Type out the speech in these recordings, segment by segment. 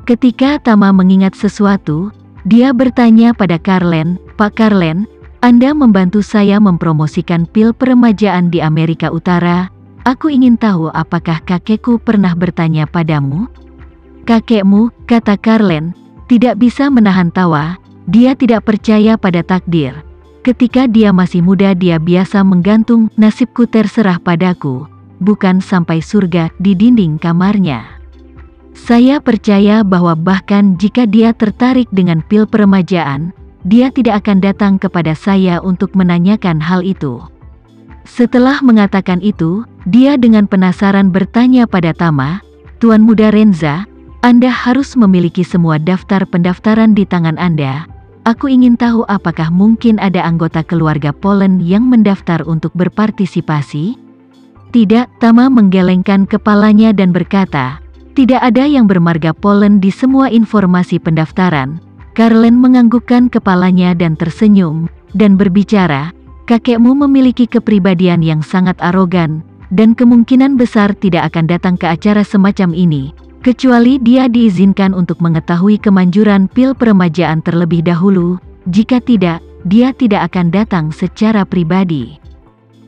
Ketika Tama mengingat sesuatu, dia bertanya pada Carlen, "Pak Carlen, Anda membantu saya mempromosikan pil peremajaan di Amerika Utara. Aku ingin tahu apakah kakekku pernah bertanya padamu?" "Kakekmu," kata Carlen, tidak bisa menahan tawa. Dia tidak percaya pada takdir. Ketika dia masih muda dia biasa menggantung "nasibku terserah padaku, bukan sampai surga" di dinding kamarnya. Saya percaya bahwa bahkan jika dia tertarik dengan pil peremajaan, dia tidak akan datang kepada saya untuk menanyakan hal itu. Setelah mengatakan itu, dia dengan penasaran bertanya pada Tama, "Tuan Muda Renza, Anda harus memiliki semua daftar pendaftaran di tangan Anda. Aku ingin tahu apakah mungkin ada anggota keluarga Polen yang mendaftar untuk berpartisipasi?" "Tidak," Tama menggelengkan kepalanya dan berkata, "tidak ada yang bermarga Polen di semua informasi pendaftaran." Carlen menganggukkan kepalanya dan tersenyum, dan berbicara, "Kakekmu memiliki kepribadian yang sangat arogan, dan kemungkinan besar tidak akan datang ke acara semacam ini, kecuali dia diizinkan untuk mengetahui kemanjuran pil peremajaan terlebih dahulu. Jika tidak, dia tidak akan datang secara pribadi."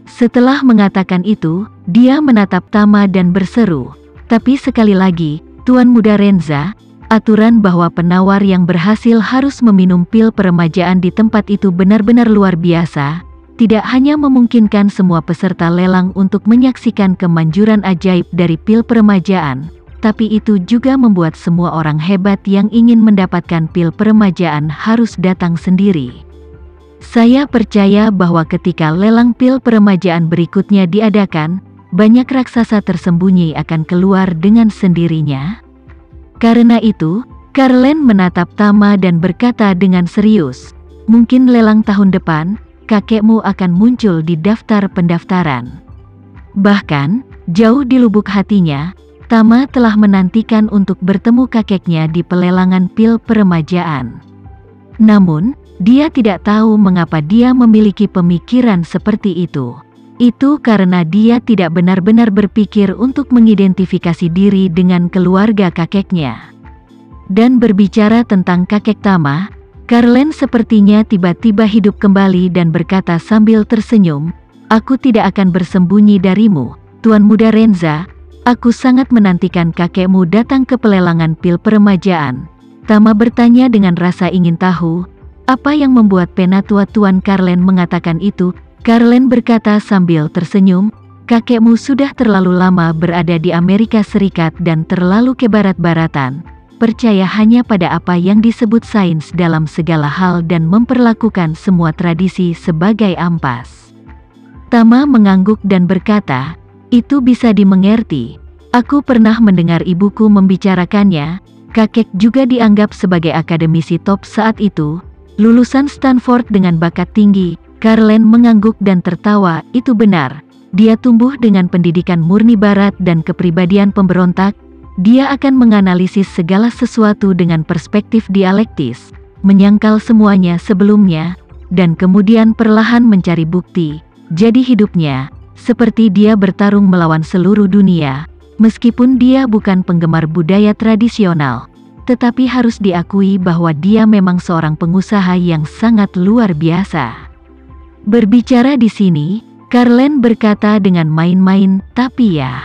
Setelah mengatakan itu, dia menatap Tama dan berseru, "Tapi sekali lagi, Tuan Muda Renza, aturan bahwa penawar yang berhasil harus meminum pil peremajaan di tempat itu benar-benar luar biasa. Tidak hanya memungkinkan semua peserta lelang untuk menyaksikan kemanjuran ajaib dari pil peremajaan, tapi itu juga membuat semua orang hebat yang ingin mendapatkan pil peremajaan harus datang sendiri. Saya percaya bahwa ketika lelang pil peremajaan berikutnya diadakan, banyak raksasa tersembunyi akan keluar dengan sendirinya." Karena itu, Carlen menatap Tama dan berkata dengan serius, "Mungkin lelang tahun depan, kakekmu akan muncul di daftar pendaftaran." Bahkan, jauh di lubuk hatinya, Tama telah menantikan untuk bertemu kakeknya di pelelangan pil peremajaan. Namun, dia tidak tahu mengapa dia memiliki pemikiran seperti itu. Itu karena dia tidak benar-benar berpikir untuk mengidentifikasi diri dengan keluarga kakeknya. Dan berbicara tentang kakek Tama, Carlen sepertinya tiba-tiba hidup kembali dan berkata sambil tersenyum, "Aku tidak akan bersembunyi darimu, Tuan Muda Renza. Aku sangat menantikan kakekmu datang ke pelelangan pil peremajaan." Tama bertanya dengan rasa ingin tahu, apa yang membuat penatua Tuan Carlen mengatakan itu. Carlen berkata sambil tersenyum, "Kakekmu sudah terlalu lama berada di Amerika Serikat dan terlalu kebarat-baratan, percaya hanya pada apa yang disebut sains dalam segala hal dan memperlakukan semua tradisi sebagai ampas." Tama mengangguk dan berkata, "Itu bisa dimengerti. Aku pernah mendengar ibuku membicarakannya." Kakek juga dianggap sebagai akademisi top saat itu, lulusan Stanford dengan bakat tinggi. Carlen mengangguk dan tertawa, "Itu benar. Dia tumbuh dengan pendidikan murni barat dan kepribadian pemberontak. Dia akan menganalisis segala sesuatu dengan perspektif dialektis, menyangkal semuanya sebelumnya, dan kemudian perlahan mencari bukti. Jadi hidupnya, seperti dia bertarung melawan seluruh dunia. Meskipun dia bukan penggemar budaya tradisional, tetapi harus diakui bahwa dia memang seorang pengusaha yang sangat luar biasa." Berbicara di sini, Carlen berkata dengan main-main, "Tapi ya,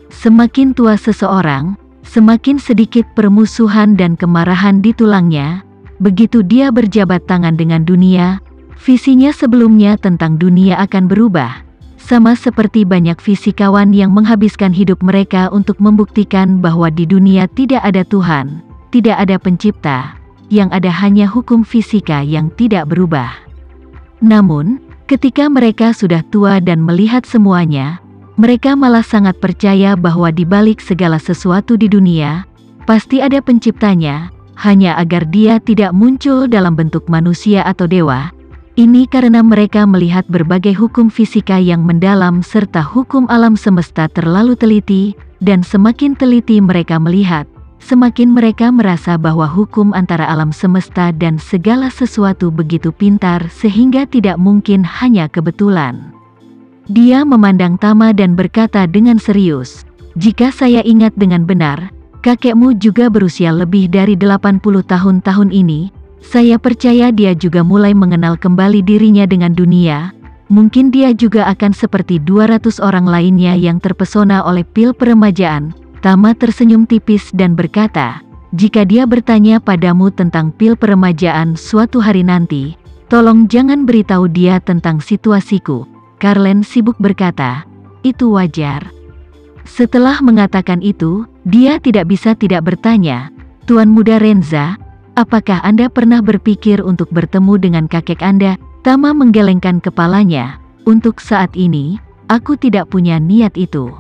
semakin tua seseorang, semakin sedikit permusuhan dan kemarahan di tulangnya. Begitu dia berjabat tangan dengan dunia, visinya sebelumnya tentang dunia akan berubah. Sama seperti banyak fisikawan yang menghabiskan hidup mereka untuk membuktikan bahwa di dunia tidak ada Tuhan, tidak ada pencipta, yang ada hanya hukum fisika yang tidak berubah. Namun, ketika mereka sudah tua dan melihat semuanya, mereka malah sangat percaya bahwa di balik segala sesuatu di dunia, pasti ada penciptanya, hanya agar dia tidak muncul dalam bentuk manusia atau dewa. Ini karena mereka melihat berbagai hukum fisika yang mendalam serta hukum alam semesta terlalu teliti, dan semakin teliti mereka melihat, semakin mereka merasa bahwa hukum antara alam semesta dan segala sesuatu begitu pintar sehingga tidak mungkin hanya kebetulan. Dia memandang Tama dan berkata dengan serius, "Jika saya ingat dengan benar, kakekmu juga berusia lebih dari 80 tahun ini. Saya percaya dia juga mulai mengenal kembali dirinya dengan dunia. Mungkin dia juga akan seperti 200 orang lainnya yang terpesona oleh pil peremajaan. Tama tersenyum tipis dan berkata, jika dia bertanya padamu tentang pil peremajaan suatu hari nanti, tolong jangan beritahu dia tentang situasiku. Carlen sibuk berkata, itu wajar. Setelah mengatakan itu, dia tidak bisa tidak bertanya, Tuan Muda Renza, apakah Anda pernah berpikir untuk bertemu dengan kakek Anda? Tama menggelengkan kepalanya. Untuk saat ini, aku tidak punya niat itu.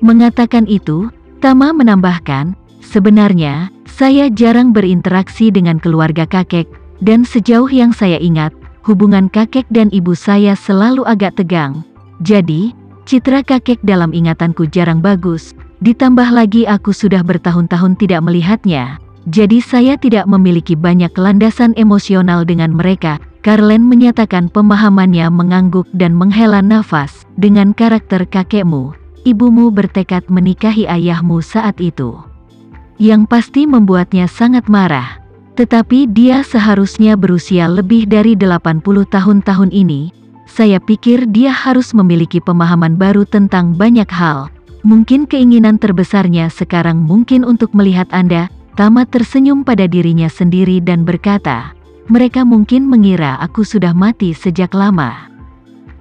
Mengatakan itu, Tama menambahkan, sebenarnya, saya jarang berinteraksi dengan keluarga kakek, dan sejauh yang saya ingat, hubungan kakek dan ibu saya selalu agak tegang. Jadi, citra kakek dalam ingatanku jarang bagus, ditambah lagi aku sudah bertahun-tahun tidak melihatnya. Jadi saya tidak memiliki banyak landasan emosional dengan mereka. Carlen menyatakan pemahamannya mengangguk dan menghela nafas. Dengan karakter kakekmu, ibumu bertekad menikahi ayahmu saat itu. Yang pasti membuatnya sangat marah. Tetapi dia seharusnya berusia lebih dari 80 tahun ini. Saya pikir dia harus memiliki pemahaman baru tentang banyak hal. Mungkin keinginan terbesarnya sekarang mungkin untuk melihat Anda. Tama tersenyum pada dirinya sendiri dan berkata, mereka mungkin mengira aku sudah mati sejak lama.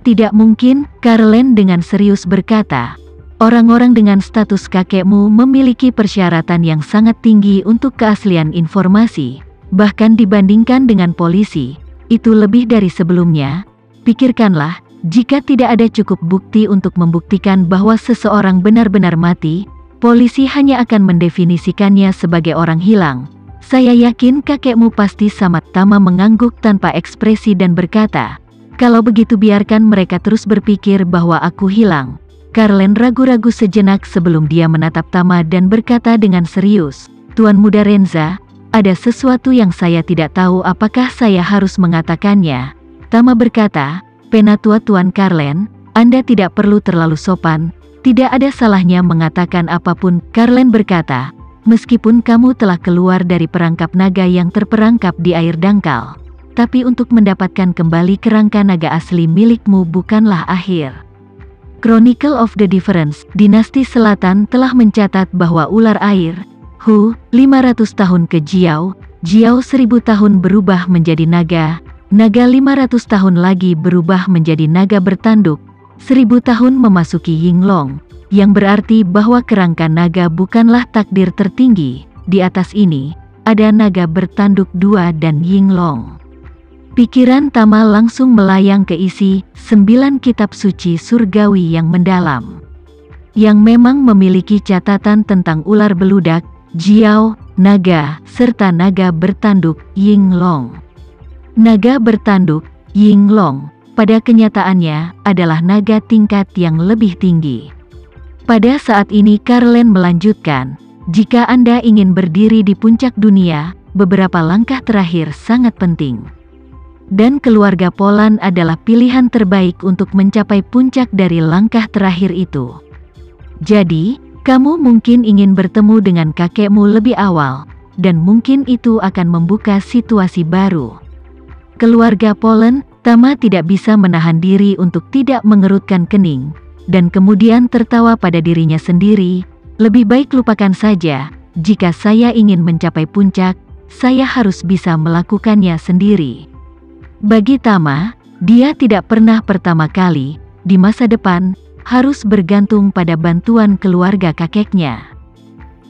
Tidak mungkin, Carlen dengan serius berkata. Orang-orang dengan status kakekmu memiliki persyaratan yang sangat tinggi untuk keaslian informasi, bahkan dibandingkan dengan polisi, itu lebih dari sebelumnya. Pikirkanlah, jika tidak ada cukup bukti untuk membuktikan bahwa seseorang benar-benar mati, polisi hanya akan mendefinisikannya sebagai orang hilang. Saya yakin kakekmu pasti sama. Tama mengangguk tanpa ekspresi dan berkata, kalau begitu biarkan mereka terus berpikir bahwa aku hilang. Carlen ragu-ragu sejenak sebelum dia menatap Tama dan berkata dengan serius, Tuan Muda Renza, ada sesuatu yang saya tidak tahu apakah saya harus mengatakannya. Tama berkata, Penatua Tuan Carlen, Anda tidak perlu terlalu sopan, tidak ada salahnya mengatakan apapun. Carlen berkata, meskipun kamu telah keluar dari perangkap naga yang terperangkap di air dangkal, tapi untuk mendapatkan kembali kerangka naga asli milikmu bukanlah akhir. Chronicle of the Difference, Dinasti Selatan telah mencatat bahwa ular air, Hu, 500 tahun ke Jiao, Jiao 1000 tahun berubah menjadi naga, naga 500 tahun lagi berubah menjadi naga bertanduk, 1000 tahun memasuki Yinglong, yang berarti bahwa kerangka naga bukanlah takdir tertinggi. Di atas ini, ada naga bertanduk 2 dan Yinglong. Pikiran Tama langsung melayang ke isi 9 kitab suci surgawi yang mendalam, yang memang memiliki catatan tentang ular beludak, Jiao, naga, serta naga bertanduk, Yinglong. Naga bertanduk, Yinglong, pada kenyataannya adalah naga tingkat yang lebih tinggi. Pada saat ini Carlen melanjutkan, jika Anda ingin berdiri di puncak dunia, beberapa langkah terakhir sangat penting. Dan keluarga Polan adalah pilihan terbaik untuk mencapai puncak dari langkah terakhir itu. Jadi, kamu mungkin ingin bertemu dengan kakekmu lebih awal, dan mungkin itu akan membuka situasi baru. Keluarga Polan, Tama tidak bisa menahan diri untuk tidak mengerutkan kening, dan kemudian tertawa pada dirinya sendiri. Lebih baik lupakan saja, jika saya ingin mencapai puncak, saya harus bisa melakukannya sendiri. Bagi Tama, dia tidak pernah pertama kali, di masa depan, harus bergantung pada bantuan keluarga kakeknya.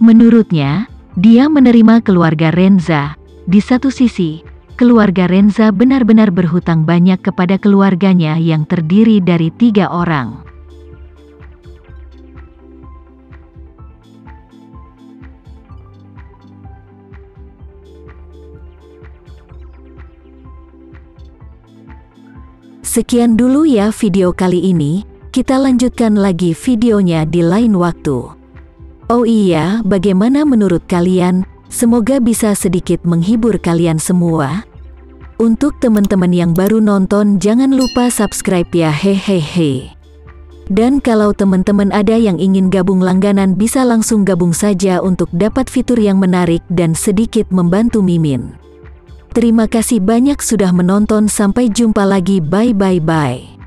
Menurutnya, dia menerima keluarga Renza. Di satu sisi, keluarga Renza benar-benar berhutang banyak kepada keluarganya yang terdiri dari 3 orang. Sekian dulu ya video kali ini, kita lanjutkan lagi videonya di lain waktu. Oh iya, bagaimana menurut kalian? Semoga bisa sedikit menghibur kalian semua. Untuk teman-teman yang baru nonton jangan lupa subscribe ya hehehe. Dan kalau teman-teman ada yang ingin gabung langganan bisa langsung gabung saja untuk dapat fitur yang menarik dan sedikit membantu Mimin. Terima kasih banyak sudah menonton, sampai jumpa lagi, bye.